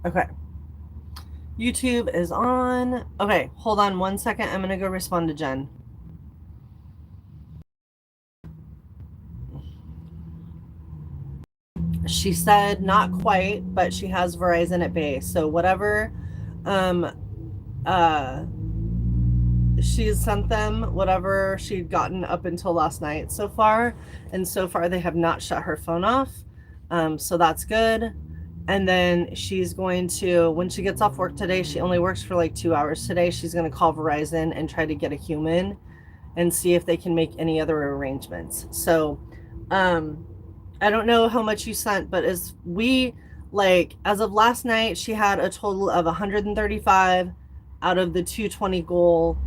Okay. YouTube is on. Okay, hold on 1 second. I'm going to go respond to Jen. She said not quite, but she has Verizon at base. So whatever um uh she's sent them, whatever she'd gotten up until last night so far, and so far they have not shut her phone off. So that's good. And then she's going to, when she gets off work today, she only works for like 2 hours today. She's going to call Verizon and try to get a human and see if they can make any other arrangements. So, um, I don't know how much you sent, but as of last night, she had a total of 135 out of the 220 goal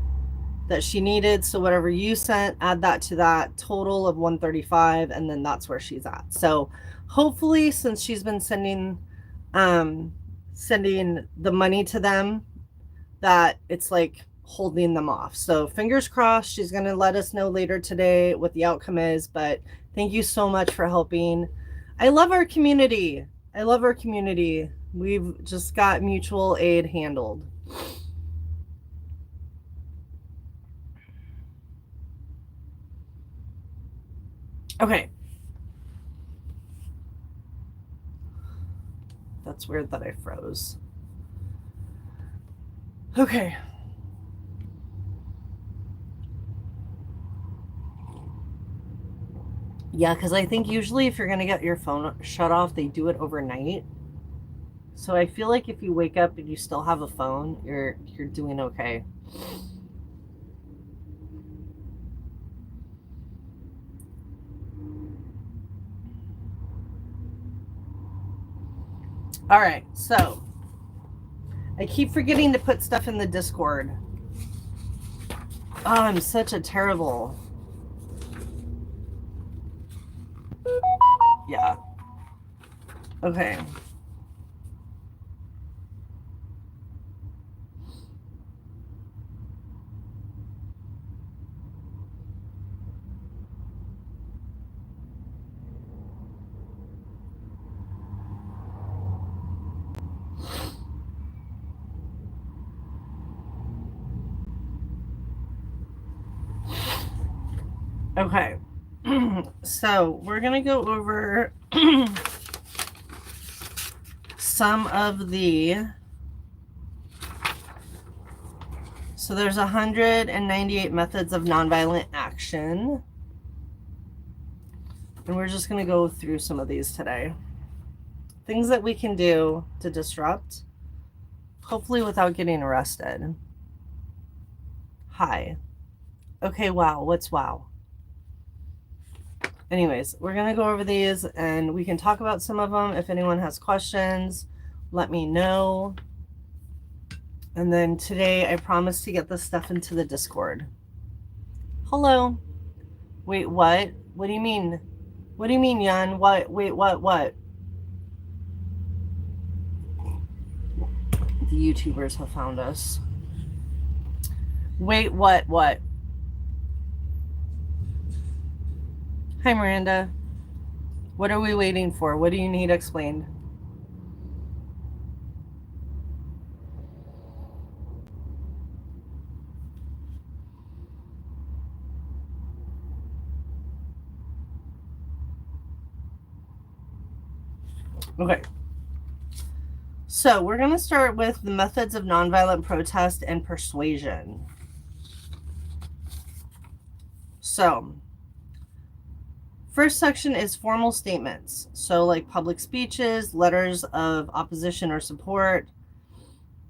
that she needed. So whatever you sent, add that to that total of 135, and then that's where she's at. So hopefully, since she's been sending the money to them, that it's like holding them off. So fingers crossed, she's going to let us know later today what the outcome is. But thank you so much for helping. I love our community. I love our community. We've just got mutual aid handled. Okay. That's weird that I froze. Okay. Yeah, because I think usually if you're going to get your phone shut off, they do it overnight. So I feel like if you wake up and you still have a phone, you're doing okay. All right, so I keep forgetting to put stuff in the Discord. Oh, I'm such a terrible. Yeah. Okay. Okay. So we're going to go over some of the. So there's 198 methods of nonviolent action. And we're just going to go through some of these today. Things that we can do to disrupt, hopefully without getting arrested. Hi. Okay, wow. What's wow? Anyways, we're going to go over these and we can talk about some of them. If anyone has questions, let me know. And then today I promise to get this stuff into the Discord. Hello. Wait, what? What do you mean? What do you mean, Yan? What? Wait, what? The YouTubers have found us. Wait, what? Hi, Miranda. What are we waiting for? What do you need explained? Okay. So we're going to start with the methods of nonviolent protest and persuasion. So first section is formal statements. So like public speeches, letters of opposition or support,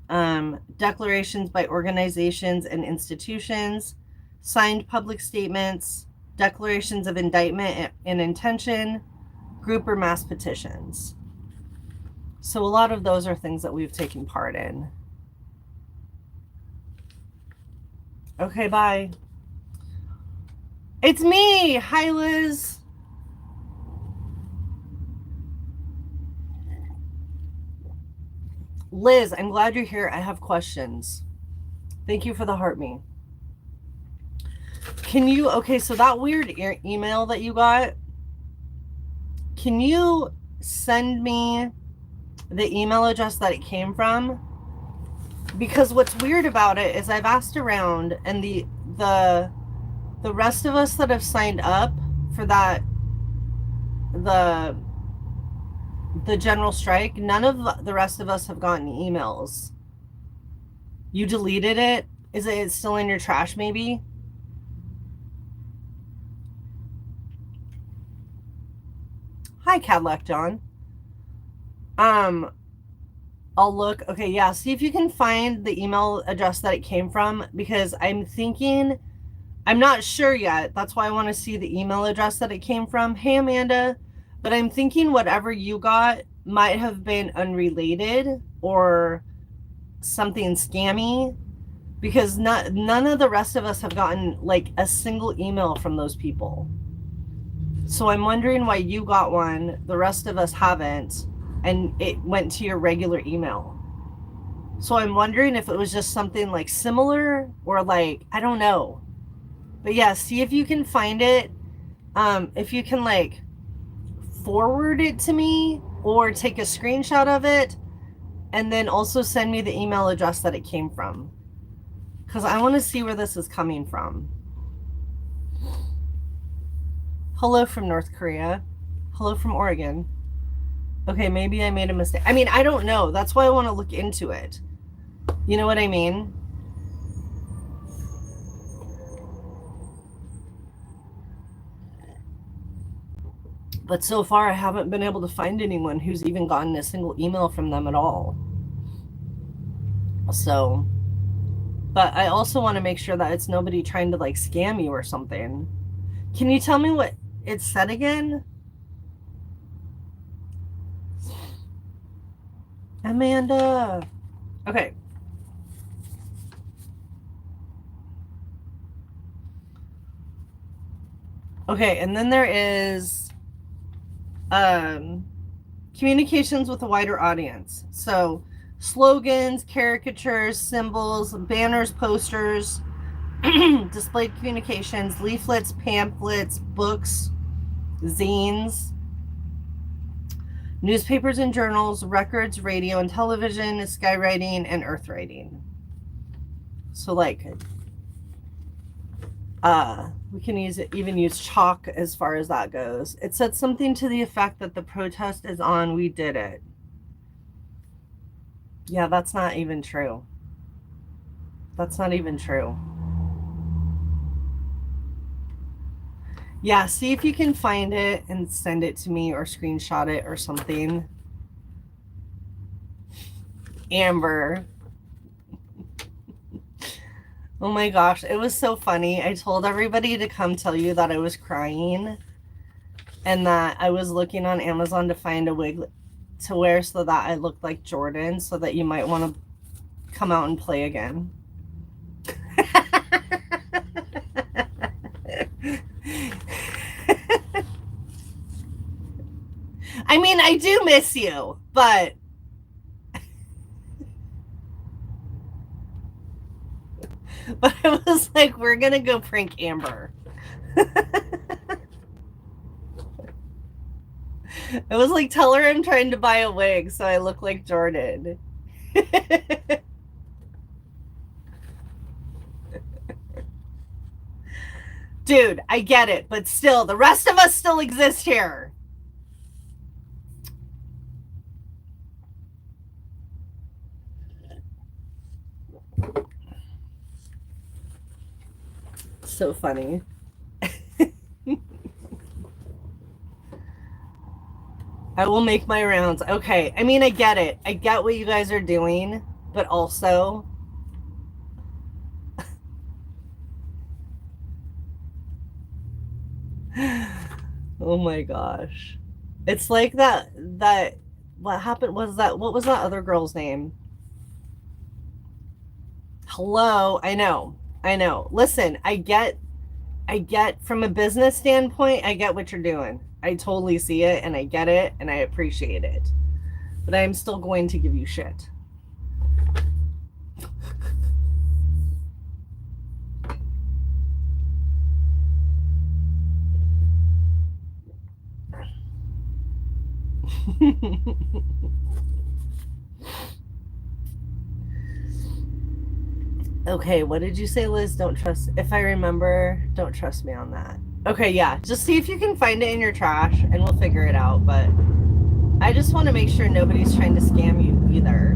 declarations by organizations and institutions, signed public statements, declarations of indictment and intention, group or mass petitions. So a lot of those are things that we've taken part in. Okay, bye. It's me. Hi, Liz. Liz, I'm glad you're here. I have questions. Thank you for the heart me. Can you, okay, so that weird email that you got, can you send me the email address that it came from, because what's weird about it is I've asked around, and the rest of us that have signed up for that, the the general strike, none of the rest of us have gotten emails. You deleted it? Is it still in your trash maybe? Hi, Cadillac John. I'll look. Okay, yeah, see if you can find the email address that it came from, because I'm thinking, I'm not sure yet. That's why I want to see the email address that it came from. Hey, Amanda. But I'm thinking whatever you got might have been unrelated or something scammy, because none of the rest of us have gotten like a single email from those people. So I'm wondering why you got one, the rest of us haven't, and it went to your regular email. So I'm wondering if it was just something like similar, or like, I don't know. But yeah, see if you can find it. If you can like forward it to me or take a screenshot of it, and then also send me the email address that it came from, because I want to see where this is coming from. Hello from North Korea. Hello from Oregon. Okay, maybe I made a mistake. I mean, I don't know. That's why I want to look into it. You know what I mean? But so far, I haven't been able to find anyone who's even gotten a single email from them at all. So, but I also want to make sure that it's nobody trying to like scam you or something. Can you tell me what it said again? Amanda. Okay. Okay, and then there is communications with a wider audience. So slogans, caricatures, symbols, banners, posters, displayed communications, leaflets, pamphlets, books, zines, newspapers and journals, records, radio and television, skywriting, and earthwriting. So like we can even use chalk as far as that goes. It said something to the effect that the protest is on, we did it. Yeah, that's not even true. That's not even true. Yeah, see if you can find it and send it to me or screenshot it or something. Amber. Oh my gosh, it was so funny. I told everybody to come tell you that I was crying and that I was looking on Amazon to find a wig to wear so that I looked like Jordan, so that you might want to come out and play again. I mean, I do miss you, but I was like, we're gonna go prank Amber. I was like, tell her I'm trying to buy a wig so I look like Jordan. Dude, I get it, but still, the rest of us still exist here. So funny. I will make my rounds. Okay. I mean, I get it. I get what you guys are doing, but also oh my gosh. It's like that what happened was that, what was that other girl's name? Hello, I know. I know. Listen, I get from a business standpoint, I get what you're doing. I totally see it and I get it and I appreciate it. But I'm still going to give you shit. Okay, what did you say, Liz? Don't trust. If I remember, don't trust me on that. Okay, yeah. Just see if you can find it in your trash and we'll figure it out. But I just want to make sure nobody's trying to scam you either.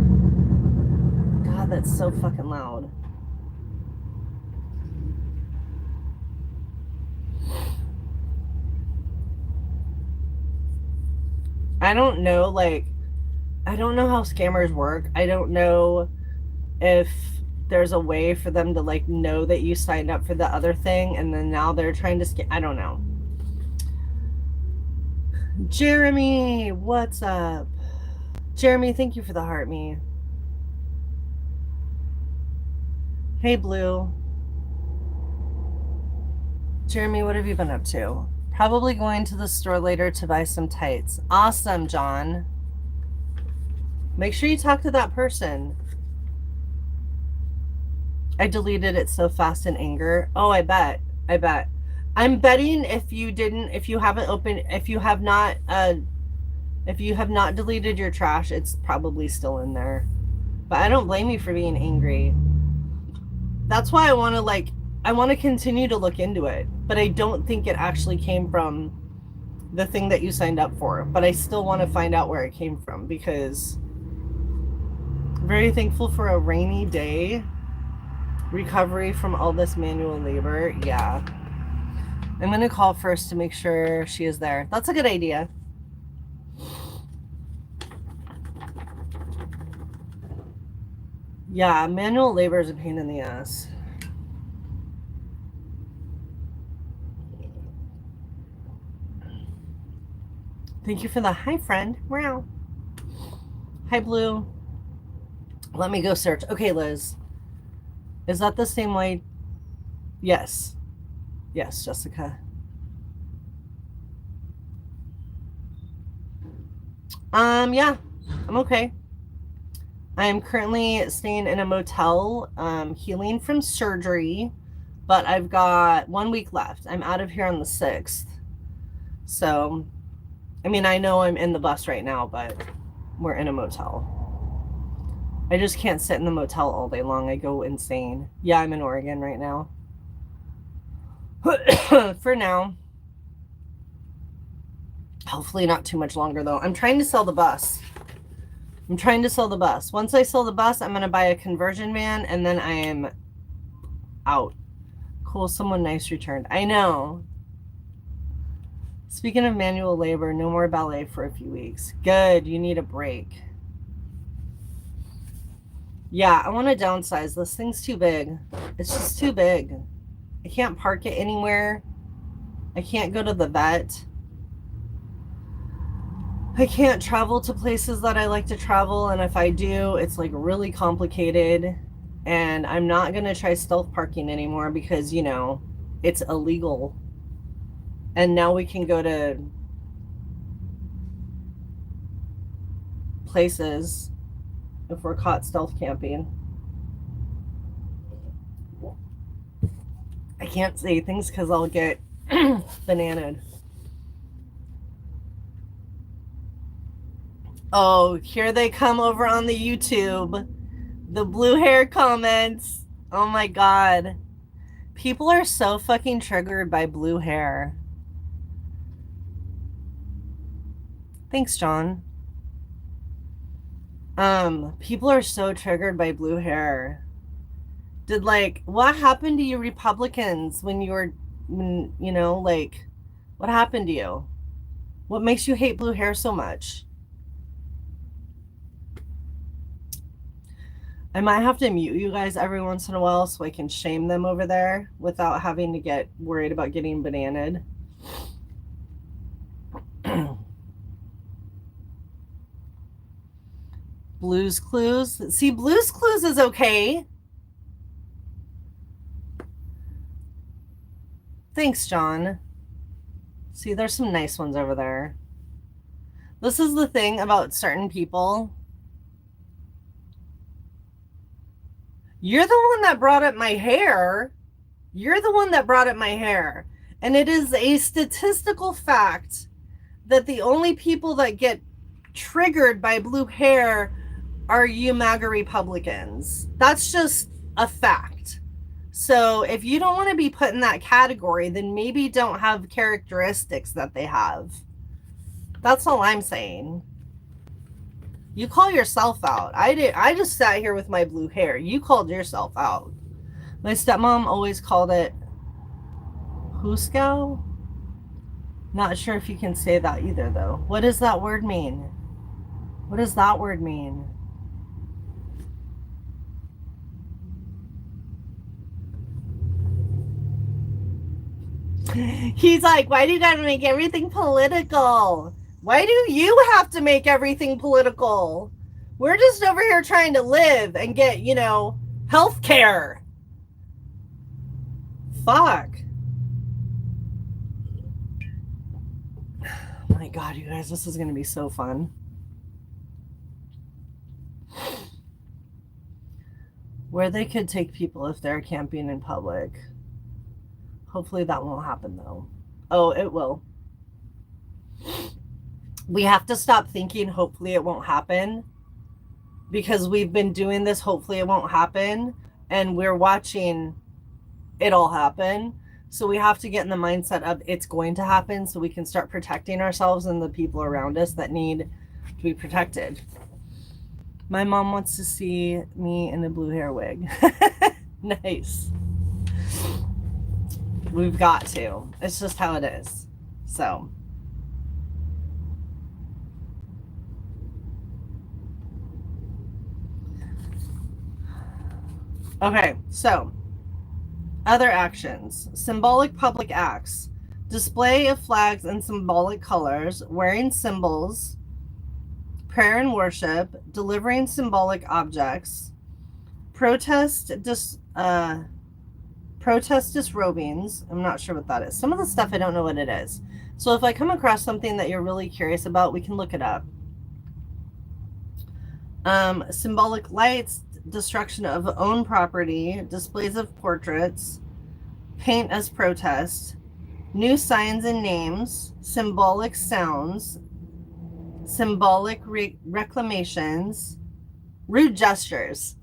God, that's so fucking loud. I don't know, like, I don't know how scammers work. I don't know if there's a way for them to, like, know that you signed up for the other thing and then now they're trying to scam. I don't know. Jeremy, what's up? Jeremy, thank you for the heart, me. Hey, Blue. Jeremy, what have you been up to? Probably going to the store later to buy some tights. Awesome, John. Make sure you talk to that person. I deleted it so fast in anger. Oh, I bet. I'm betting if you have not deleted your trash, it's probably still in there. But I don't blame you for being angry. That's why I want to continue to look into it, but I don't think it actually came from the thing that you signed up for. But I still want to find out where it came from because I'm very thankful for a rainy day. Recovery from all this manual labor. Yeah. I'm going to call first to make sure she is there. That's a good idea. Yeah, manual labor is a pain in the ass. Thank you for the hi, friend. Wow. Hi, Blue. Let me go search. Okay, Liz. Is that the same way? Yes. Yes, Jessica. Yeah, I'm okay. I'm currently staying in a motel, healing from surgery, but I've got 1 week left. I'm out of here on the 6th. So, I mean, I know I'm in the bus right now, but we're in a motel. I just can't sit in the motel all day long. I go insane. Yeah, I'm in Oregon right now. For now. Hopefully not too much longer, though. I'm trying to sell the bus. Once I sell the bus, I'm going to buy a conversion van, and then I am out. Cool, someone nice returned. I know. Speaking of manual labor, no more ballet for a few weeks. Good, you need a break. Yeah, I want to downsize. This thing's too big. It's just too big. I can't park it anywhere. I can't go to the vet. I can't travel to places that I like to travel, and if I do, it's like really complicated. And I'm not going to try stealth parking anymore because, you know, it's illegal. And now we can go to places if we're caught stealth camping. I can't say things because I'll get bananaed. Oh, here they come over on the YouTube. The blue hair comments. Oh my God. People are so fucking triggered by blue hair. Thanks, John. People are so triggered by blue hair. What happened to you Republicans when you were, you know, like, what happened to you? What makes you hate blue hair so much? I might have to mute you guys every once in a while so I can shame them over there without having to get worried about getting bananaed. Blue's Clues. See, Blue's Clues is okay. Thanks, John. See, there's some nice ones over there. This is the thing about certain people. You're the one that brought up my hair. And it is a statistical fact that the only people that get triggered by blue hair are you MAGA Republicans. That's just a fact. So if you don't want to be put in that category, then maybe don't have characteristics that they have. That's all I'm saying. You call yourself out. I did. I just sat here with my blue hair. You called yourself out. My stepmom always called it Huskow. Not sure if you can say that either, though. What does that word mean? What does that word mean? He's like, why do you gotta make everything political? Why do you have to make everything political? We're just over here trying to live and get, health care. Fuck. Oh my God, you guys, this is gonna be so fun. Where they could take people if they're camping in public. Hopefully that won't happen, though. Oh, it will. We have to stop thinking, hopefully it won't happen, because we've been doing this, hopefully it won't happen, and we're watching it all happen. So we have to get in the mindset of it's going to happen so we can start protecting ourselves and the people around us that need to be protected. My mom wants to see me in a blue hair wig. Nice. We've got to. It's just how it is. So. Okay, so. Other actions. Symbolic public acts. Display of flags and symbolic colors. Wearing symbols. Prayer and worship. Delivering symbolic objects. Protest disrobings. I'm not sure what that is. Some of the stuff I don't know what it is. So if I come across something that you're really curious about, we can look it up. Symbolic lights, destruction of own property, displays of portraits, paint as protest, new signs and names, symbolic sounds, symbolic reclamations, rude gestures.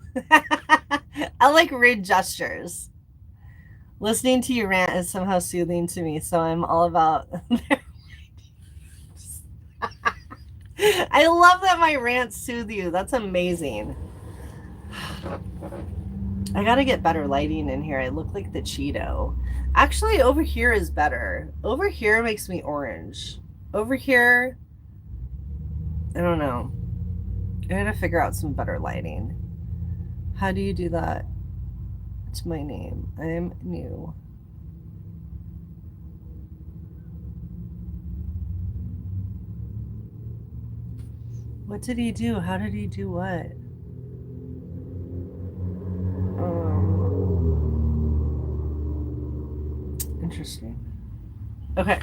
I like rude gestures. Listening to you rant is somehow soothing to me, so I'm all about I love that my rants soothe you. That's amazing. I gotta get better lighting in here. I look like the Cheeto. Actually, over here is better. Over here makes me orange. Over here, I don't know. I gotta figure out some better lighting. How do you do that? It's my name. I'm new. What did he do? How did he do what? Interesting. Okay.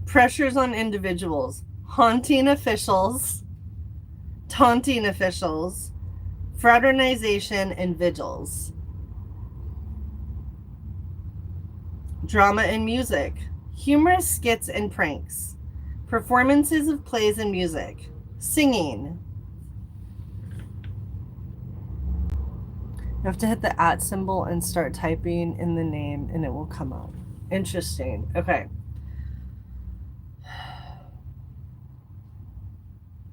Pressures on individuals. Haunting officials. Taunting officials. Fraternization and vigils. Drama and music. Humorous skits and pranks. Performances of plays and music. Singing. You have to hit the @ symbol and start typing in the name and it will come up. Interesting. Okay.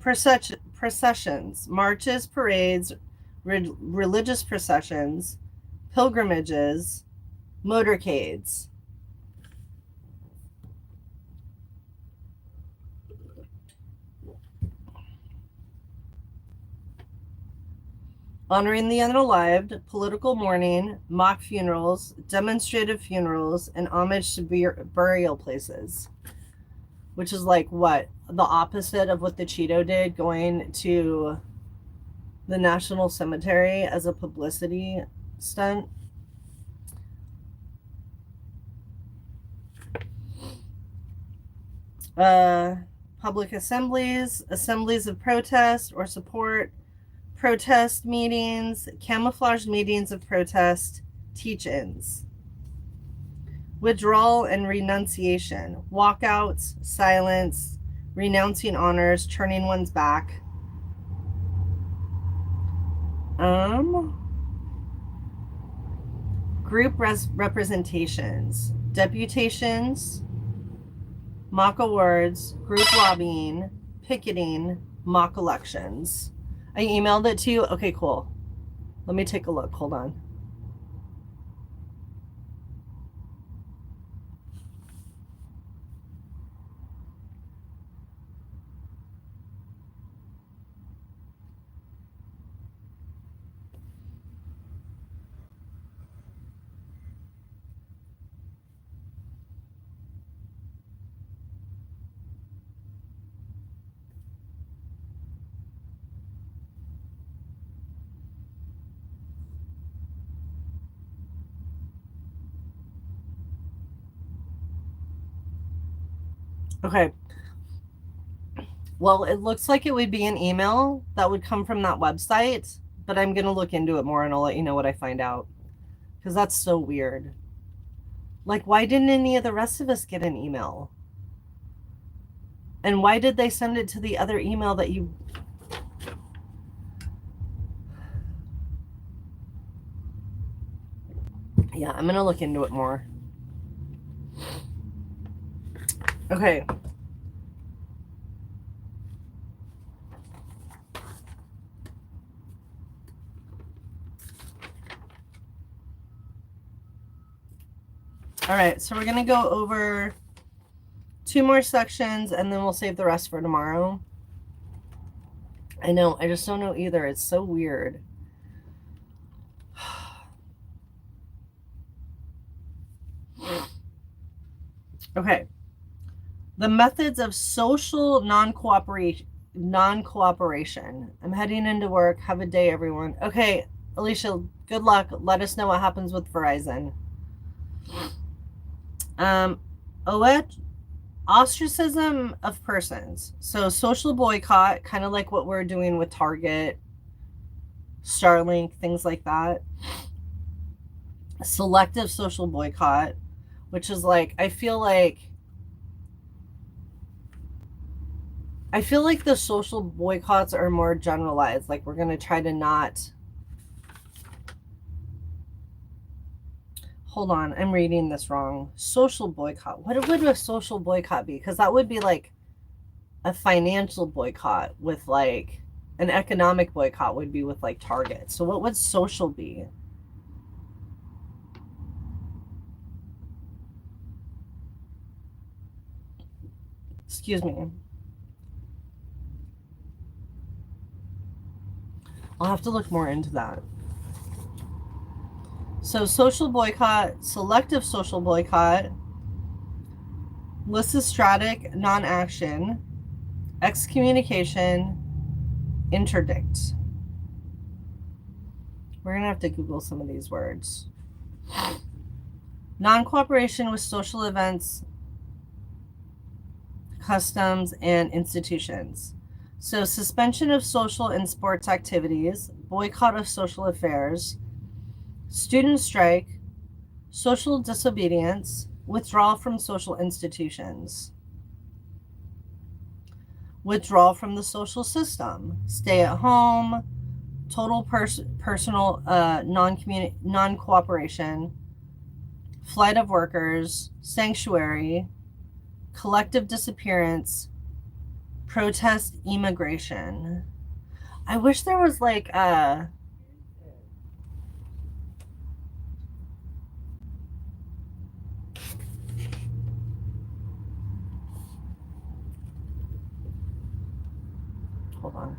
Processions. Marches, parades, religious processions, pilgrimages, motorcades. Honoring the unalived, political mourning, mock funerals, demonstrative funerals, and homage to burial places. Which is like what? The opposite of what the Cheeto did, going to the National Cemetery as a publicity stunt. Public assemblies, assemblies of protest or support, protest meetings, camouflaged meetings of protest, teach-ins. Withdrawal and renunciation, walkouts, silence, renouncing honors, turning one's back. Um, group representations, deputations, mock awards, group lobbying, picketing, mock elections. I emailed it to you. Okay, cool. Let me take a look. Hold on. Okay. Well, it looks like it would be an email that would come from that website, but I'm going to look into it more and I'll let you know what I find out. Because that's so weird. Like, why didn't any of the rest of us get an email? And why did they send it to the other email that you... Yeah, I'm going to look into it more. Okay. All right, so we're going to go over 2 more sections and then we'll save the rest for tomorrow. I know, I just don't know either. It's so weird. Okay. The methods of social non-cooperation. I'm heading into work. Have a day, everyone. Okay, Alicia, good luck. Let us know what happens with Verizon. Ostracism of persons. So social boycott, kind of like what we're doing with Target, Starlink, things like that. Selective social boycott, which is like, I feel like the social boycotts are more generalized. Like, we're going to try to not... Hold on, I'm reading this wrong. Social boycott. What would a social boycott be? Because that would be like a financial boycott with like... An economic boycott would be with like Target. So what would social be? Excuse me. I'll have to look more into that. So social boycott, selective social boycott, lysistratic non-action, excommunication, interdict. We're going to have to Google some of these words. Non-cooperation with social events, customs, and institutions. So suspension of social and sports activities, boycott of social affairs, student strike, social disobedience, withdrawal from social institutions, withdrawal from the social system, stay at home, total personal non-cooperation, flight of workers, sanctuary, collective disappearance, protest immigration. I wish there was like a... Hold on.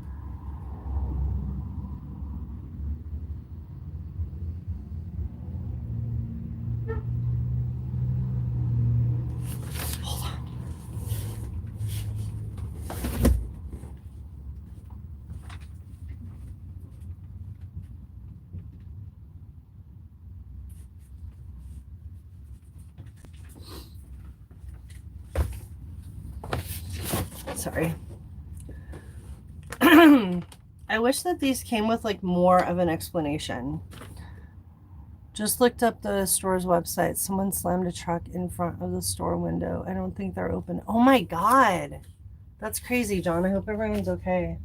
Hold on. Sorry. I wish that these came with like more of an explanation. Just looked up the store's website. Someone slammed a truck in front of the store window. I don't think they're open. Oh my God. That's crazy, John. I hope everyone's okay.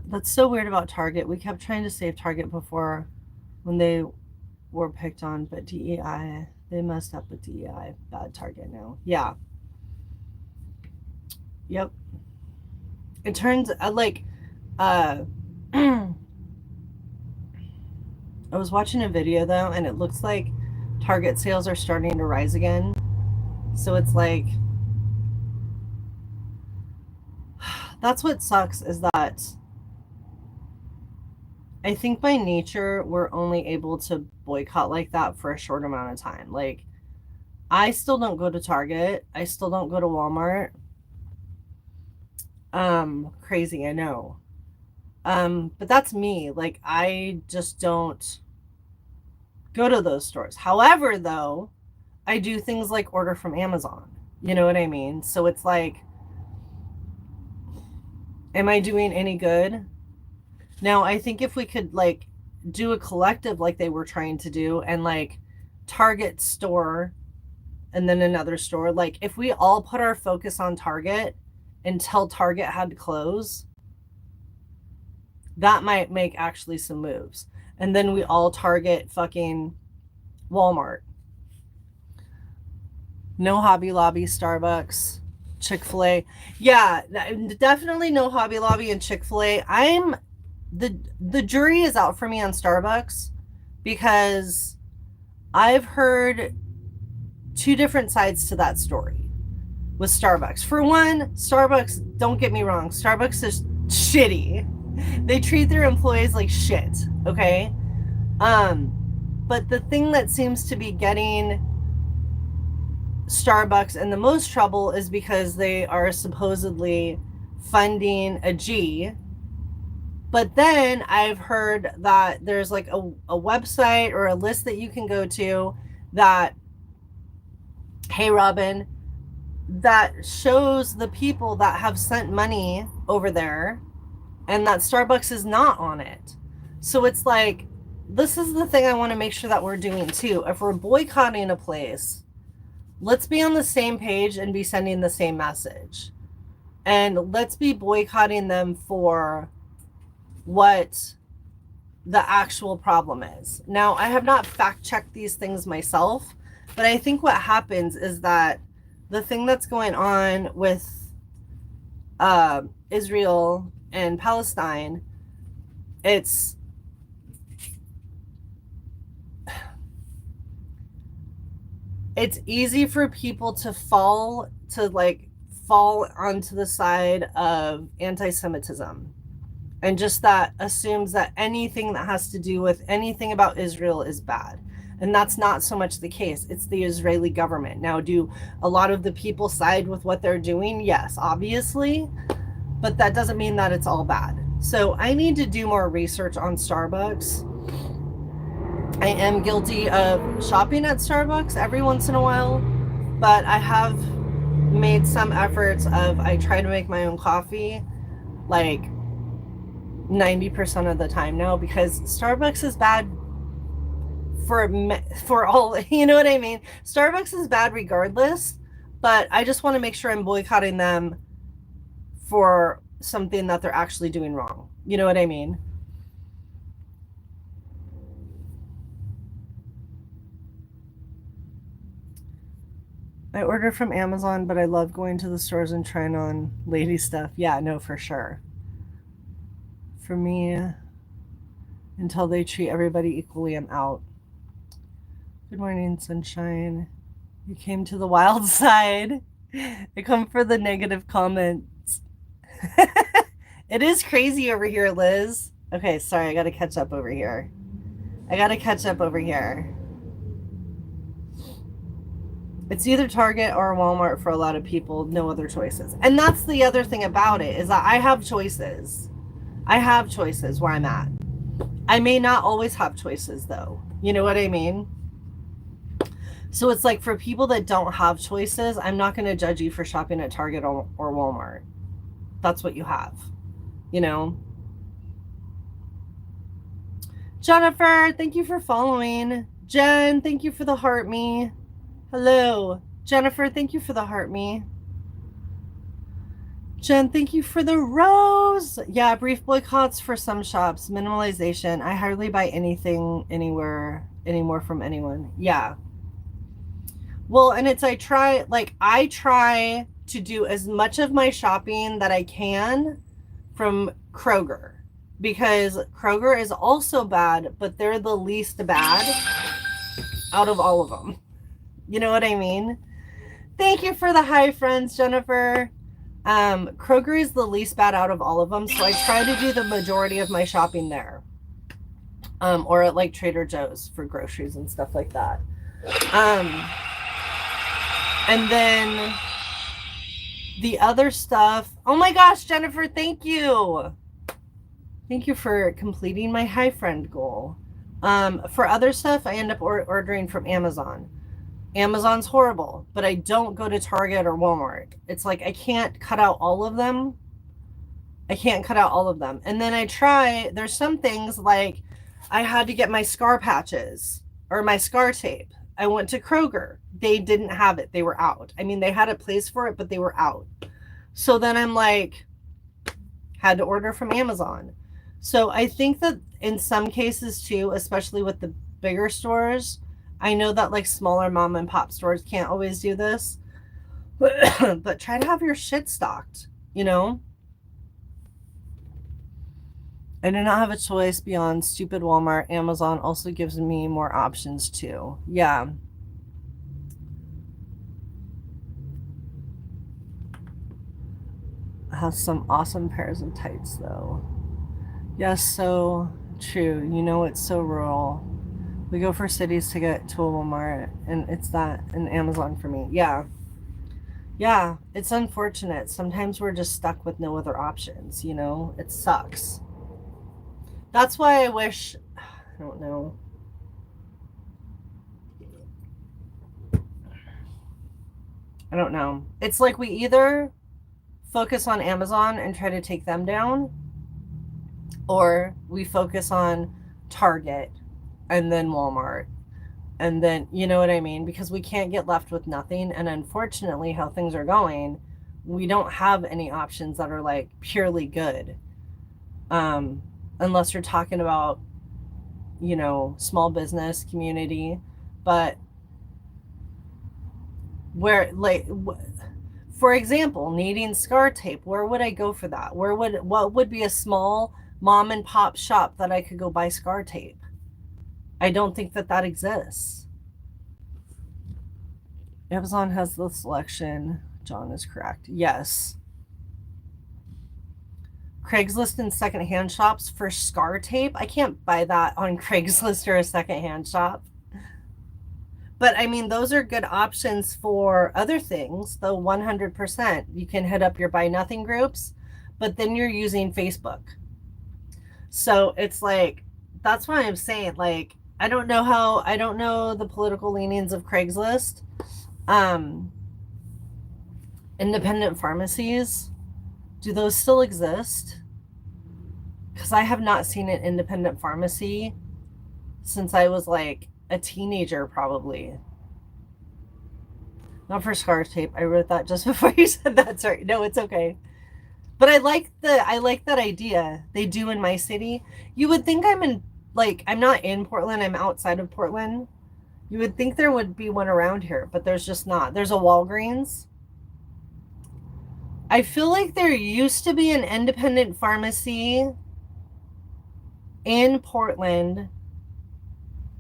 That's so weird about Target. We kept trying to save Target before when they were picked on, but DEI, they messed up with DEI. Bad Target now. Yeah. Yep. It turns like uh I was watching a video though, and it looks like Target sales are starting to rise again. So it's like that's what sucks is that I think by nature we're only able to boycott like that for a short amount of time. Like I still don't go to Target. I still don't go to Walmart. Crazy, I know. But that's me. Like I just don't go to those stores. However, though, I do things like order from Amazon. You know what I mean? So it's like, am I doing any good? Now, I think if we could like do a collective like they were trying to do and like Target store and then another store, like if we all put our focus on Target until Target had to close, that might make actually some moves. And then we all target fucking Walmart. No Hobby Lobby, Starbucks, Chick-fil-A. Yeah, definitely no Hobby Lobby and Chick-fil-A. I'm the jury is out for me on Starbucks because I've heard two different sides to that story with Starbucks. For one, Starbucks, don't get me wrong, Starbucks is shitty. They treat their employees like shit, okay? But the thing that seems to be getting Starbucks in the most trouble is because they are supposedly funding a G. But then I've heard that there's like a website or a list that you can go to that, hey, Robin, that shows the people that have sent money over there and that Starbucks is not on it. So it's like, this is the thing I want to make sure that we're doing too. If we're boycotting a place, let's be on the same page and be sending the same message. And let's be boycotting them for what the actual problem is. Now, I have not fact-checked these things myself, but I think what happens is that the thing that's going on with Israel and Palestine, it's easy for people to fall onto the side of anti-Semitism. And just that assumes that anything that has to do with anything about Israel is bad. And that's not so much the case. It's the Israeli government. Now, do a lot of the people side with what they're doing? Yes, obviously. But that doesn't mean that it's all bad. So I need to do more research on Starbucks. I am guilty of shopping at Starbucks every once in a while. But I have made some efforts of, I try to make my own coffee like 90% of the time now, because Starbucks is bad for all, you know what I mean? Starbucks is bad regardless, but I just want to make sure I'm boycotting them for something that they're actually doing wrong. You know what I mean? I order from Amazon, but I love going to the stores and trying on lady stuff. Yeah, no, for sure. For me, until they treat everybody equally, I'm out. Good morning, sunshine. You came to the wild side. I come for the negative comments. It is crazy over here, Liz. Okay, sorry, I gotta catch up over here. It's either Target or Walmart for a lot of people, no other choices. And that's the other thing about it, is that I have choices. I have choices where I'm at. I may not always have choices though. You know what I mean? So it's like, for people that don't have choices, I'm not going to judge you for shopping at Target or Walmart. That's what you have, you know? Jennifer, thank you for following. Jen, thank you for the heart me. Hello. Jennifer, thank you for the heart me. Jen, thank you for the rose. Yeah, brief boycotts for some shops, minimalization. I hardly buy anything anywhere anymore from anyone. Yeah. Well, and it's I try to do as much of my shopping that I can from Kroger because Kroger is also bad, but they're the least bad out of all of them. You know what I mean? Thank you for the hi friends, Jennifer. Kroger is the least bad out of all of them, so I try to do the majority of my shopping there. Or at like Trader Joe's for groceries and stuff like that. And then the other stuff. Oh my gosh, Jennifer, thank you. Thank you for completing my hi friend goal. For other stuff, I end up ordering from Amazon. Amazon's horrible, but I don't go to Target or Walmart. It's like I can't cut out all of them. And then there's some things like I had to get my scar patches or my scar tape. I went to Kroger. They didn't have it. They were out. I mean, they had a place for it, but they were out. So then I'm like, had to order from Amazon. So I think that in some cases too, especially with the bigger stores, I know that like smaller mom and pop stores can't always do this, but try to have your shit stocked, you know? I do not have a choice beyond stupid Walmart. Amazon also gives me more options too. Yeah. Has some awesome pairs of tights though. Yes, so true. You know, it's so rural. We go for cities to get to a Walmart, and it's that and Amazon for me. Yeah. Yeah, it's unfortunate. Sometimes we're just stuck with no other options, you know? It sucks. That's why I wish, I don't know. I don't know. It's like we either focus on Amazon and try to take them down, or we focus on Target and then Walmart. And then, you know what I mean? Because we can't get left with nothing. And unfortunately, how things are going, we don't have any options that are like purely good. Unless you're talking about, you know, small business community. But where, like, for example, needing scar tape, where would I go for that? What would be a small mom and pop shop that I could go buy scar tape? I don't think that exists. Amazon has the selection. John is correct. Yes. Craigslist and secondhand shops for scar tape. I can't buy that on Craigslist or a secondhand shop. But I mean, those are good options for other things, though 100%. You can hit up your buy nothing groups, but then you're using Facebook. So it's like, that's why I'm saying, like, I don't know the political leanings of Craigslist. Independent pharmacies, do those still exist? Because I have not seen an independent pharmacy since I was like a teenager, probably. Not for scar tape. I wrote that just before you said that. Sorry. No, it's okay. But I like that idea. They do in my city. You would think I'm not in Portland, I'm outside of Portland. You would think there would be one around here, but there's just not. There's a Walgreens. I feel like there used to be an independent pharmacy in Portland,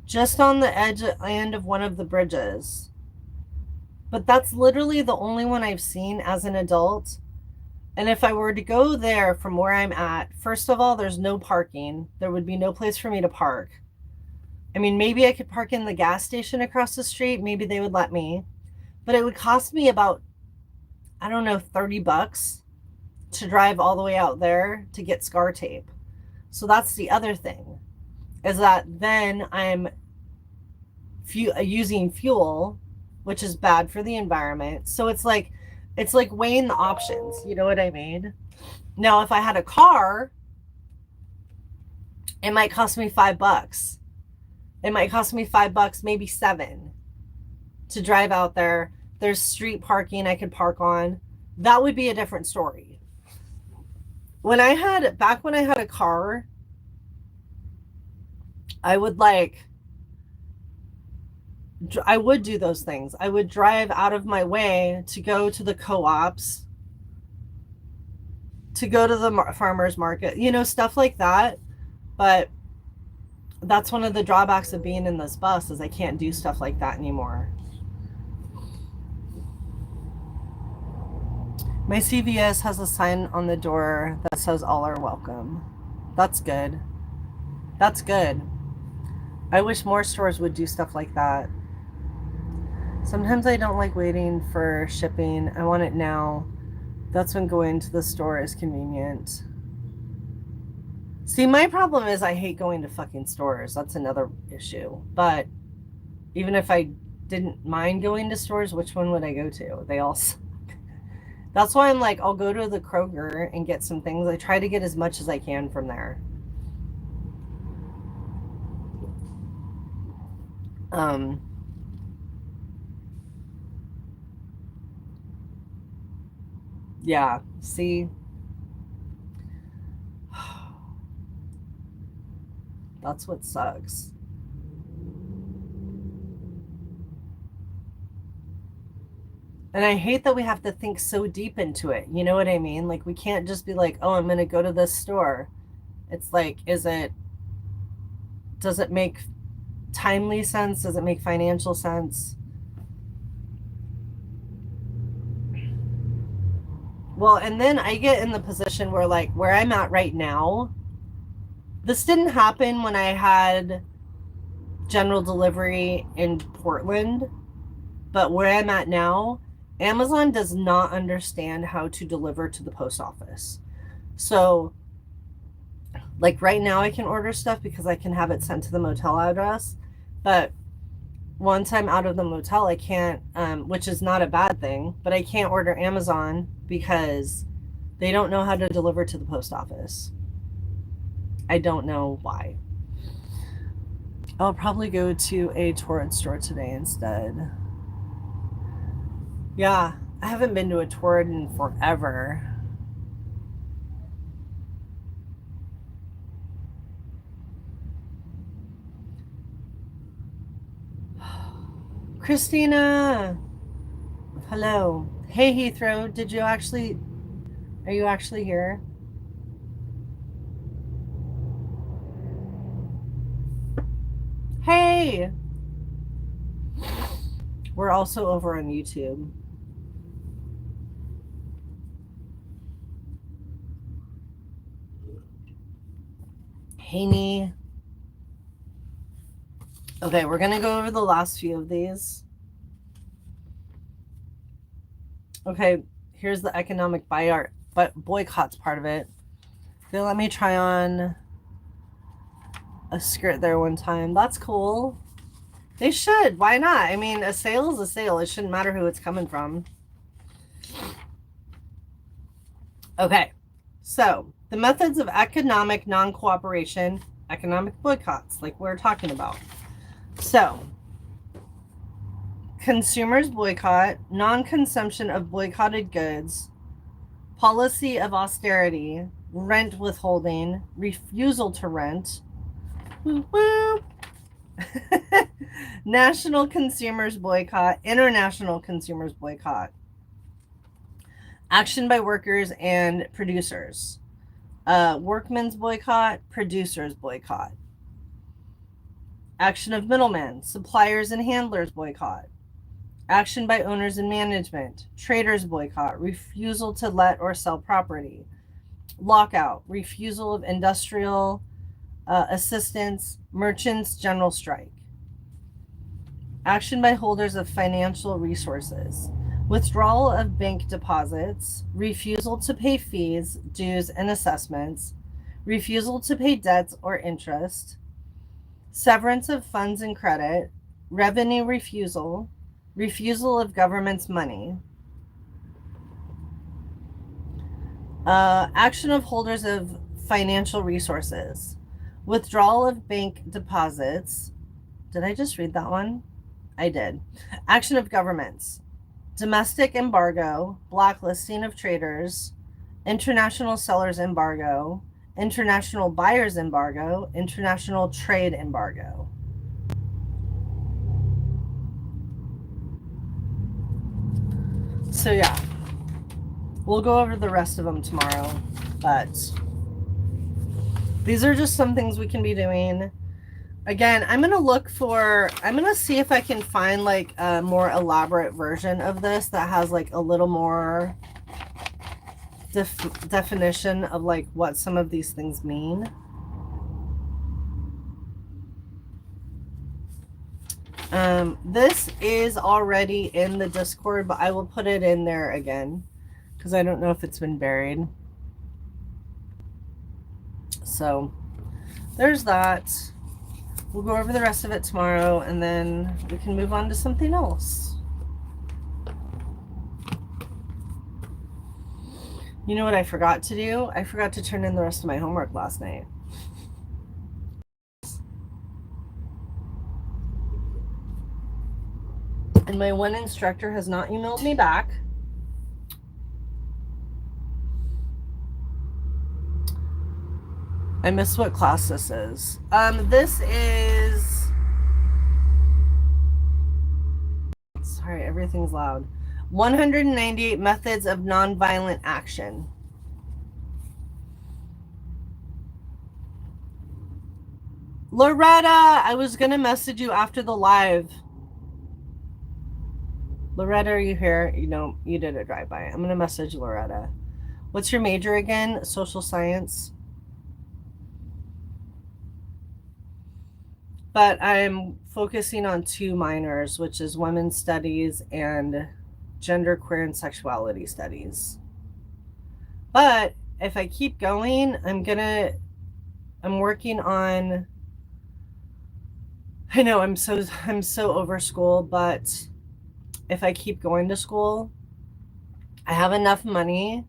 just on the end of one of the bridges. But that's literally the only one I've seen as an adult. And if I were to go there from where I'm at, first of all, there's no parking. There would be no place for me to park. I mean, maybe I could park in the gas station across the street. Maybe they would let me. But it would cost me about, I don't know, $30 to drive all the way out there to get scar tape. So that's the other thing, is that then I'm using fuel, which is bad for the environment. So it's like weighing the options. You know what I mean? Now, if I had a car, it might cost me $5. It might cost me $5, maybe $7 to drive out there. There's street parking I could park on. That would be a different story. Back when I had a car, I would like, I would do those things. I would drive out of my way to go to the co-ops, to go to the farmers market, stuff like that. But that's one of the drawbacks of being in this bus is I can't do stuff like that anymore. My CVS has a sign on the door that says all are welcome. That's good. That's good. I wish more stores would do stuff like that. Sometimes I don't like waiting for shipping. I want it now. That's when going to the store is convenient. See, my problem is I hate going to fucking stores. That's another issue. But even if I didn't mind going to stores, which one would I go to? They all suck. That's why I'm like, I'll go to the Kroger and get some things. I try to get as much as I can from there. Yeah, see? That's what sucks. And I hate that we have to think so deep into it. You know what I mean? Like, we can't just be like, oh, I'm going to go to this store. It's like, does it make timely sense? Does it make financial sense? Well, and then I get in the position where, like, where I'm at right now, this didn't happen when I had general delivery in Portland, but where I'm at now, Amazon does not understand how to deliver to the post office. So, like right now, I can order stuff because I can have it sent to the motel address. But once I'm out of the motel, I can't, which is not a bad thing, but I can't order Amazon because they don't know how to deliver to the post office. I don't know why. I'll probably go to a Torrid store today instead. Yeah, I haven't been to a Torrid in forever. Christina, hello. Hey, Heathrow, are you actually here? Hey, we're also over on YouTube. Haney. Okay, we're gonna go over the last few of these. Okay, here's the economic boycotts part of it. They let me try on a skirt there one time. That's cool. They should. Why not? I mean, a sale is a sale. It shouldn't matter who it's coming from. Okay, so the methods of economic non-cooperation, economic boycotts, like we're talking about. So, consumers boycott, non-consumption of boycotted goods, policy of austerity, rent withholding, refusal to rent, woo woo. National consumers boycott, international consumers boycott, action by workers and producers, workmen's boycott, producers boycott, action of middlemen, suppliers and handlers boycott, action by owners and management, traders boycott, refusal to let or sell property, lockout, refusal of industrial assistance, merchants general strike, action by holders of financial resources, withdrawal of bank deposits, refusal to pay fees, dues, and assessments, refusal to pay debts or interest, severance of funds and credit, revenue refusal, refusal of government's money, action of holders of financial resources, withdrawal of bank deposits. Did I just read that one? I did. Action of governments, domestic embargo, blacklisting of traders, international sellers embargo, international buyers embargo, international trade embargo. So yeah, we'll go over the rest of them tomorrow, but these are just some things we can be doing. Again, I'm gonna see if I can find like a more elaborate version of this that has like a little more definition of like what some of these things mean. This is already in the Discord, but I will put it in there again because I don't know if it's been buried. So there's that. We'll go over the rest of it tomorrow, and then we can move on to something else. You know what I forgot to do? I forgot to turn in the rest of my homework last night. And my one instructor has not emailed me back. I missed what class this is. This is... Sorry, everything's loud. 198 methods of nonviolent action. Loretta, I was going to message you after the live. Loretta, are you here? You know, you did a drive-by. I'm going to message Loretta. What's your major again? Social science? But I'm focusing on 2 minors, which is women's studies and gender, queer, and sexuality studies. But if I keep going, I'm working on, I know I'm so over school, but if I keep going to school, I have enough money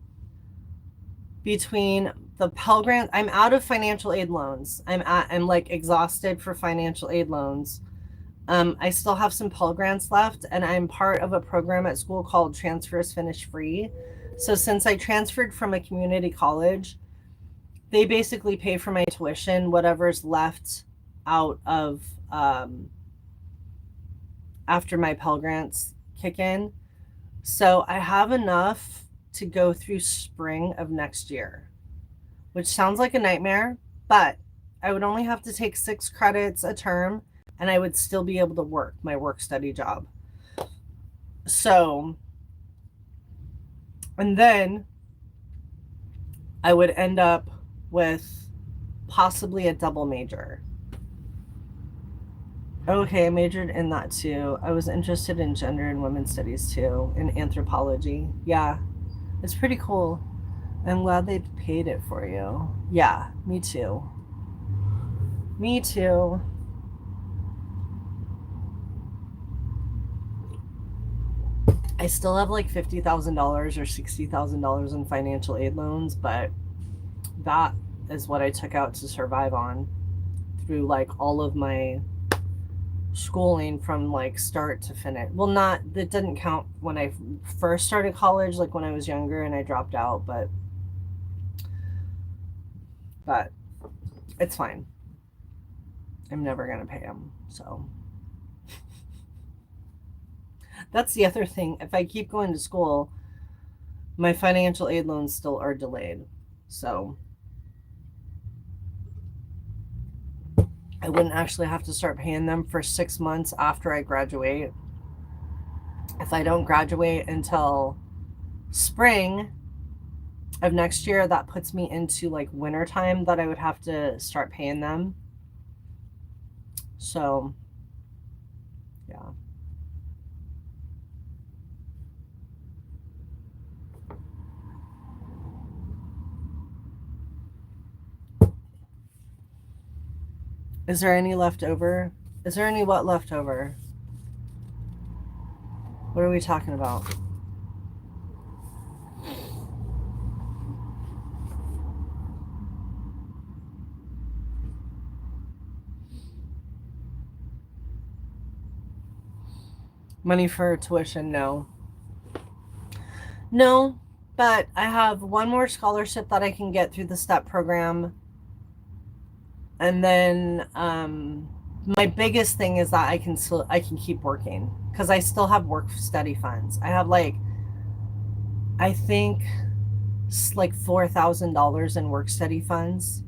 between the Pell Grant. I'm out of financial aid loans. I'm like exhausted for financial aid loans. I still have some Pell Grants left, and I'm part of a program at school called Transfers Finish Free. So since I transferred from a community college, they basically pay for my tuition, whatever's left out of after my Pell Grants kick in. So I have enough to go through spring of next year, which sounds like a nightmare, but I would only have to take 6 credits a term, and I would still be able to work my work-study job. So, and then I would end up with possibly a double major. Okay, I majored in that too. I was interested in gender and women's studies too, in anthropology. Yeah, it's pretty cool. I'm glad they paid it for you. Yeah, me too. Me too. I still have like $50,000 or $60,000 in financial aid loans, but that is what I took out to survive on through like all of my schooling from like start to finish. Well, not, that didn't count when I first started college, like when I was younger and I dropped out, but it's fine. I'm never going to pay them. So that's the other thing. If I keep going to school, my financial aid loans still are delayed. So I wouldn't actually have to start paying them for 6 months after I graduate. If I don't graduate until spring of next year, that puts me into like winter time that I would have to start paying them. So, yeah. Is there any left over? Is there any what left over? What are we talking about? Money for tuition? No. No. But I have one more scholarship that I can get through the STEP program. And then my biggest thing is that I can keep working because I still have work study funds. I have like I think like $4,000 in work study funds.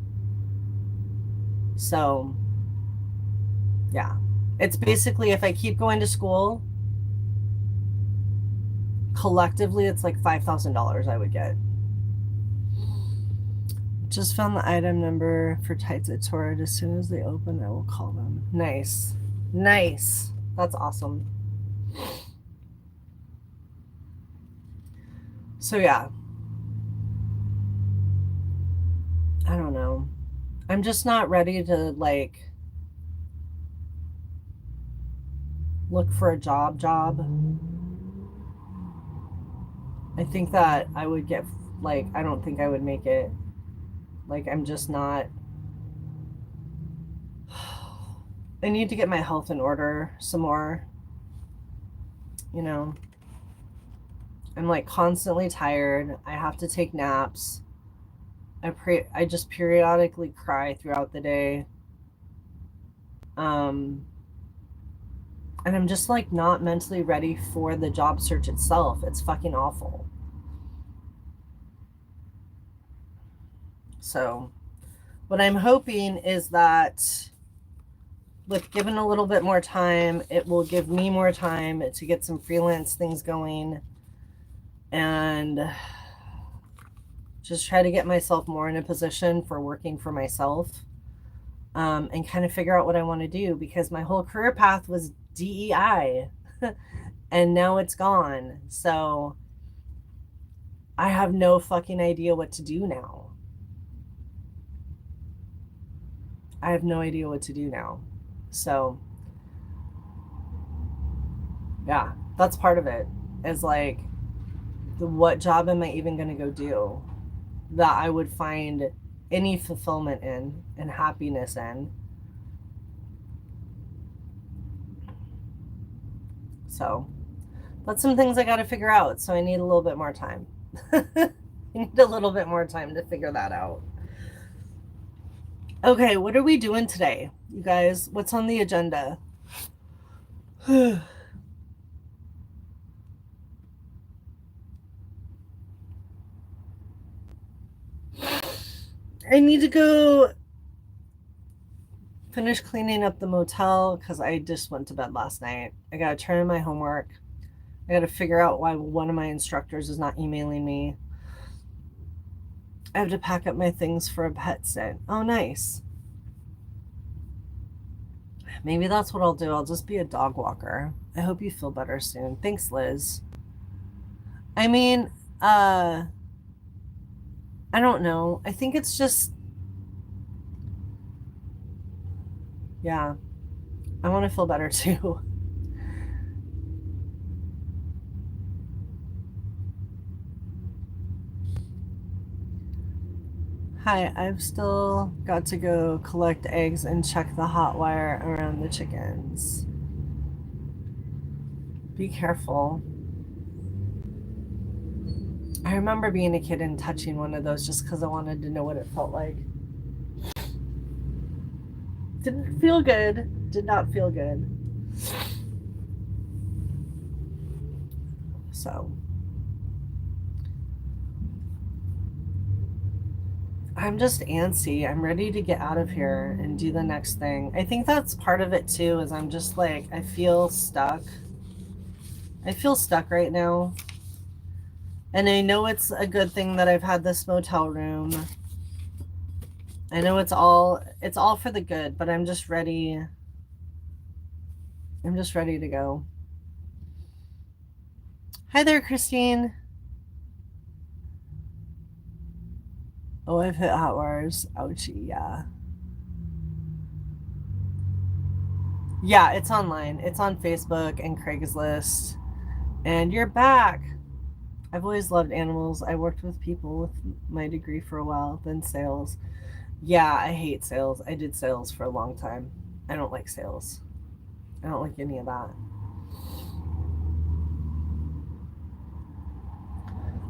So yeah, it's basically if I keep going to school, collectively it's like $5,000 I would get. Just found the item number for Tights at Torrid. As soon as they open, I will call them. Nice. Nice. That's awesome. So yeah, I don't know. I'm just not ready to like look for a job. I think that I would get like I don't think I would make it. Like I'm just not I need to get my health in order some more, you know. I'm like constantly tired. I have to take naps. I just periodically cry throughout the day. Um and I'm just like not mentally ready for the job search itself. It's fucking awful. So, what I'm hoping is that with given a little bit more time, it will give me more time to get some freelance things going and just try to get myself more in a position for working for myself and kind of figure out what I want to do because my whole career path was DEI and now it's gone. So I have no fucking idea what to do now. I have no idea what to do now. So yeah, that's part of it is like what job am I even going to go do that I would find any fulfillment in and happiness in. So that's some things I got to figure out. So I need a little bit more time. I need a little bit more time to figure that out. Okay, what are we doing today, you guys? What's on the agenda? I need to go finish cleaning up the motel because I just went to bed last night. I got to turn in my homework. I got to figure out why one of my instructors is not emailing me. I have to pack up my things for a pet sit. Oh, nice. Maybe that's what I'll do. I'll just be a dog walker. I hope you feel better soon. Thanks, Liz. I mean, I don't know. I think it's just, yeah, I want to feel better too. Hi, I've still got to go collect eggs and check the hot wire around the chickens. Be careful. I remember being a kid and touching one of those just because I wanted to know what it felt like. Didn't feel good. Did not feel good. So I'm just antsy. I'm ready to get out of here and do the next thing. I think that's part of it too, is I'm just like, I feel stuck. I feel stuck right now. And I know it's a good thing that I've had this motel room. I know it's all for the good, but I'm just ready. I'm just ready to go. Hi there, Christine. Oh, I've hit hot wires. Ouchie, yeah. Yeah, it's online. It's on Facebook and Craigslist. And you're back. I've always loved animals. I worked with people with my degree for a while, then sales. Yeah, I hate sales. I did sales for a long time. I don't like sales. I don't like any of that.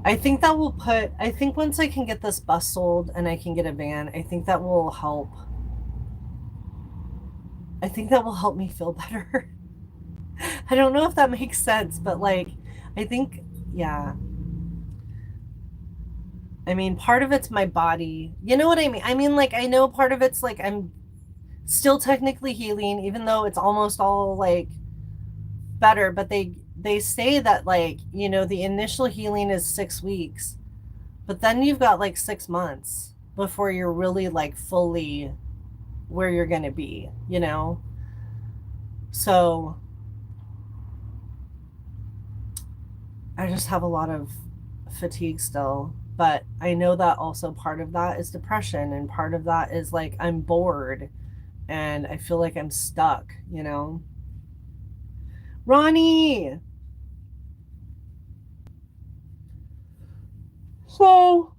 I think that will put, I think once I can get this bus sold and I can get a van, I think that will help. I think that will help me feel better. I don't know if that makes sense, but like, I think, yeah. I mean, part of it's my body. You know what I mean? I mean, like, I know part of it's like I'm still technically healing, even though it's almost all like better. But they say that like, you know, the initial healing is 6 weeks, but then you've got like 6 months before you're really like fully where you're gonna be, you know? So I just have a lot of fatigue still. But I know that also part of that is depression, and part of that is like I'm bored and I feel like I'm stuck, you know? Ronnie! So,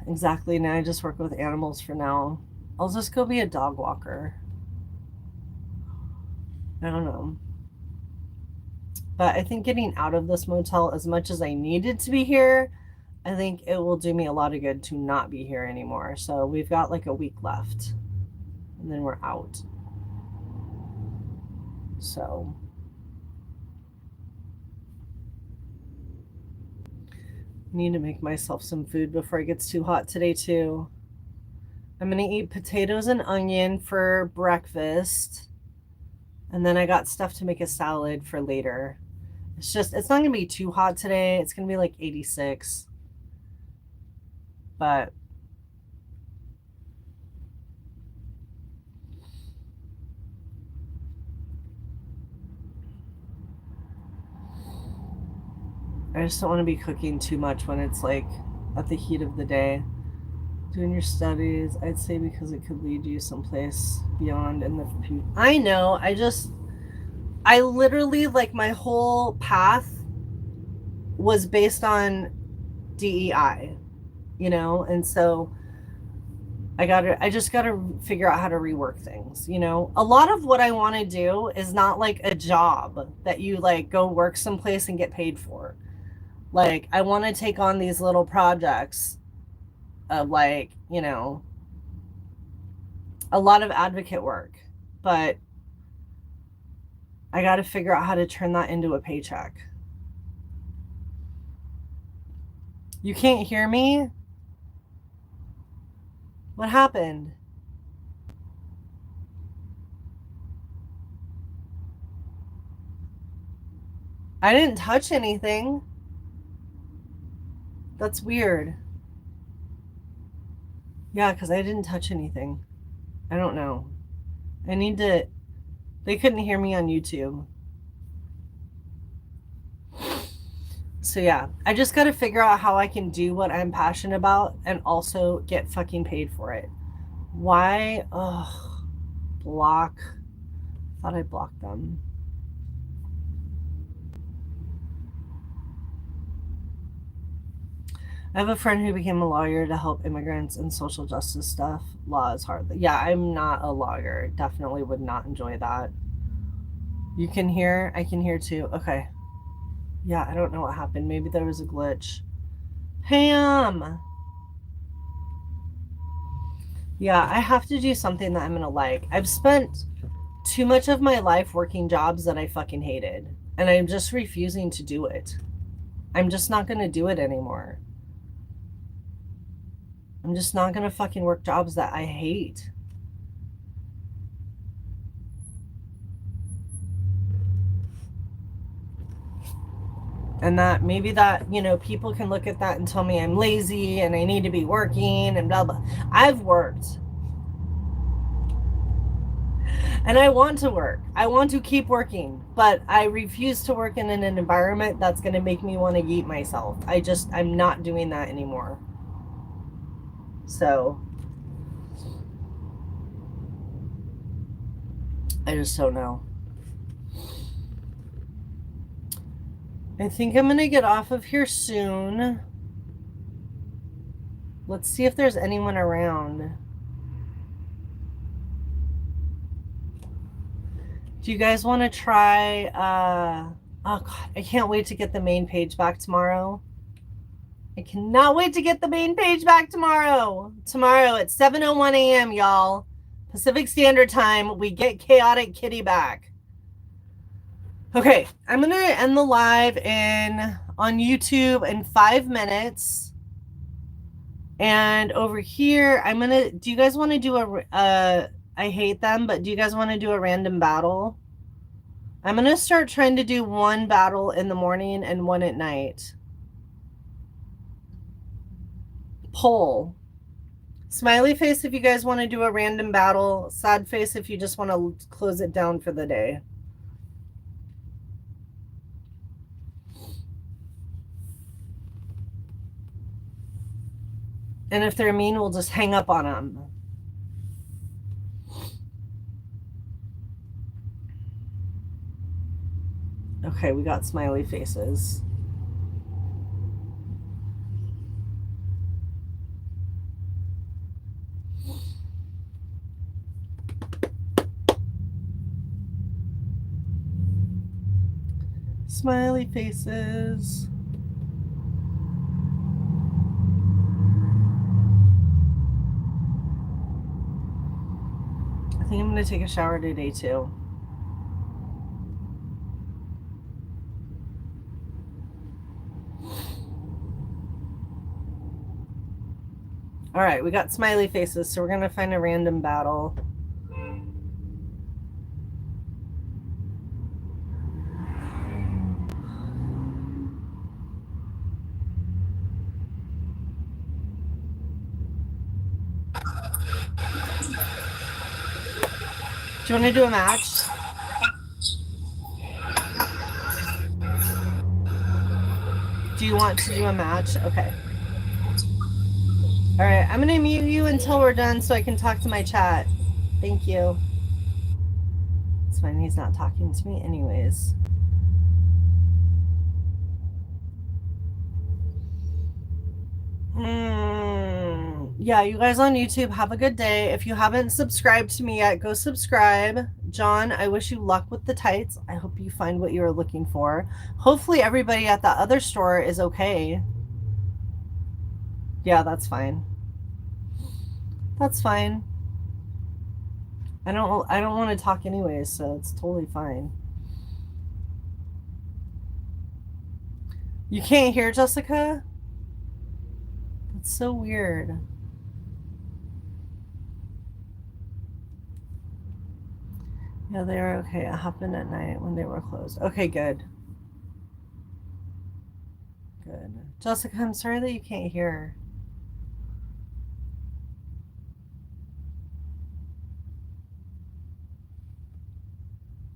exactly. Now I just work with animals for now. I'll just go be a dog walker. I don't know. But I think getting out of this motel, as much as I needed to be here, I think it will do me a lot of good to not be here anymore. So we've got like a week left and then we're out. So I need to make myself some food before it gets too hot today, too. I'm going to eat potatoes and onion for breakfast. And then I got stuff to make a salad for later. It's not going to be too hot today. It's going to be like 86. But I just don't want to be cooking too much when it's like at the heat of the day. Doing your studies, I'd say, because it could lead you someplace beyond in the future. I know. I literally, like, my whole path was based on DEI, you know? And so I just gotta figure out how to rework things, you know? A lot of what I want to do is not like a job that you like go work someplace and get paid for. Like, I want to take on these little projects of like, you know, a lot of advocate work, but I got to figure out how to turn that into a paycheck. You can't hear me? What happened? I didn't touch anything. That's weird. Yeah, because I didn't touch anything. I don't know. I need to. They couldn't hear me on YouTube. So yeah, I just got to figure out how I can do what I'm passionate about and also get fucking paid for it. Why? Ugh. Block. Thought I blocked them. I have a friend who became a lawyer to help immigrants and social justice stuff. Law is hard. Yeah, I'm not a lawyer. Definitely would not enjoy that. You can hear? I can hear too. Okay. Yeah, I don't know what happened. Maybe there was a glitch. Pam! Yeah, I have to do something that I'm gonna like. I've spent too much of my life working jobs that I fucking hated, and I'm just refusing to do it. I'm just not gonna do it anymore. I'm just not gonna fucking work jobs that I hate. And that maybe that, you know, people can look at that and tell me I'm lazy and I need to be working and blah blah. I've worked. And I want to work. I want to keep working, but I refuse to work in an environment that's going to make me want to eat myself. I'm not doing that anymore. So I just don't know. I think I'm going to get off of here soon. Let's see if there's anyone around. Do you guys want to try, oh God, I can't wait to get the main page back tomorrow. I cannot wait to get the main page back tomorrow. Tomorrow at 7:01 a.m., y'all. Pacific Standard Time, we get Chaotic Kitty back. Okay, I'm going to end the live on YouTube in 5 minutes. And over here, do you guys want to do I hate them, but do you guys want to do a random battle? I'm going to start trying to do one battle in the morning and one at night. Poll. Smiley face if you guys want to do a random battle. Sad face if you just want to close it down for the day. And if they're mean, we'll just hang up on them. Okay, we got smiley faces. Smiley faces. I think I'm going to take a shower today too. All right, we got smiley faces, so we're going to find a random battle. Do you want to do a match? Do you want to do a match? Okay. All right, I'm going to mute you until we're done so I can talk to my chat. Thank you. It's fine, he's not talking to me anyways. Yeah, you guys on YouTube, have a good day. If you haven't subscribed to me yet, go subscribe. John, I wish you luck with the tights. I hope you find what you are looking for. Hopefully everybody at the other store is okay. Yeah, that's fine. That's fine. I don't want to talk anyways, so it's totally fine. You can't hear Jessica? That's so weird. Yeah, they were okay. It happened at night when they were closed. Okay, good. Good. Jessica, I'm sorry that you can't hear.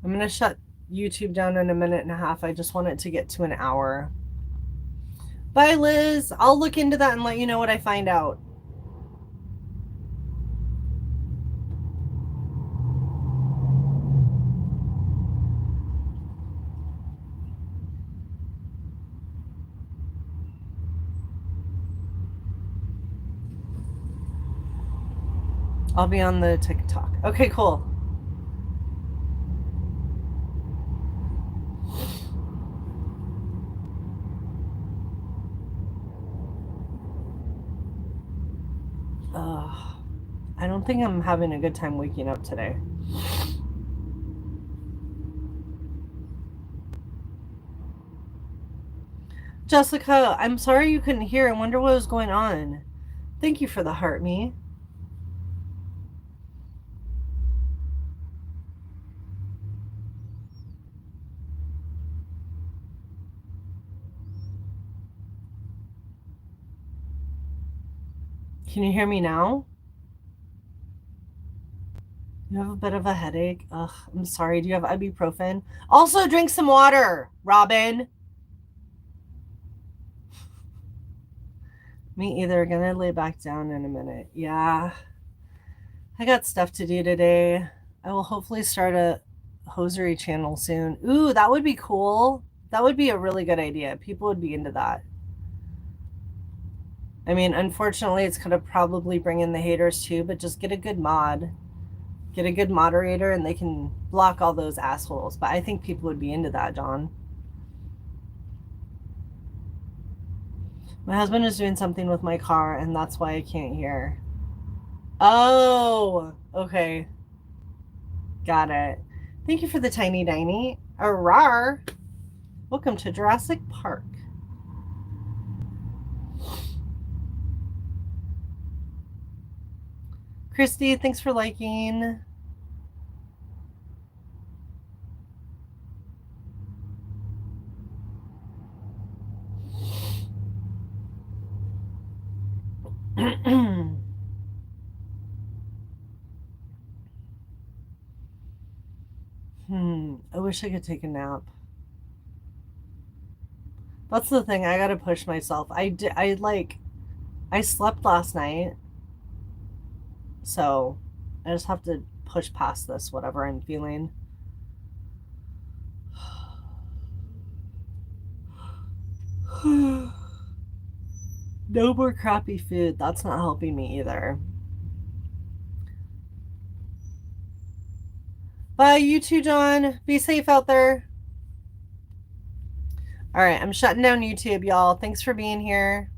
I'm going to shut YouTube down in a minute and a half. I just want it to get to an hour. Bye, Liz. I'll look into that and let you know what I find out. I'll be on the TikTok. Okay, cool. I don't think I'm having a good time waking up today. Jessica, I'm sorry you couldn't hear. I wonder what was going on. Thank you for the heart, me. Can you hear me now? You have a bit of a headache. Ugh, I'm sorry. Do you have ibuprofen? Also, drink some water, Robin. Me either. Gonna lay back down in a minute. Yeah. I got stuff to do today. I will hopefully start a hosiery channel soon. Ooh, that would be cool. That would be a really good idea. People would be into that. I mean, unfortunately, it's going to probably bring in the haters too, but just get a good mod. Get a good moderator and they can block all those assholes. But I think people would be into that, John. My husband is doing something with my car, and that's why I can't hear. Oh, okay. Got it. Thank you for the tiny diny. Arar. Welcome to Jurassic Park. Christy, thanks for liking. I wish I could take a nap. That's the thing. I gotta push myself. I slept last night, so I just have to push past this, whatever I'm feeling. No more crappy food. That's not helping me either. Bye, you too, John. Be safe out there. All right, I'm shutting down YouTube, y'all. Thanks for being here.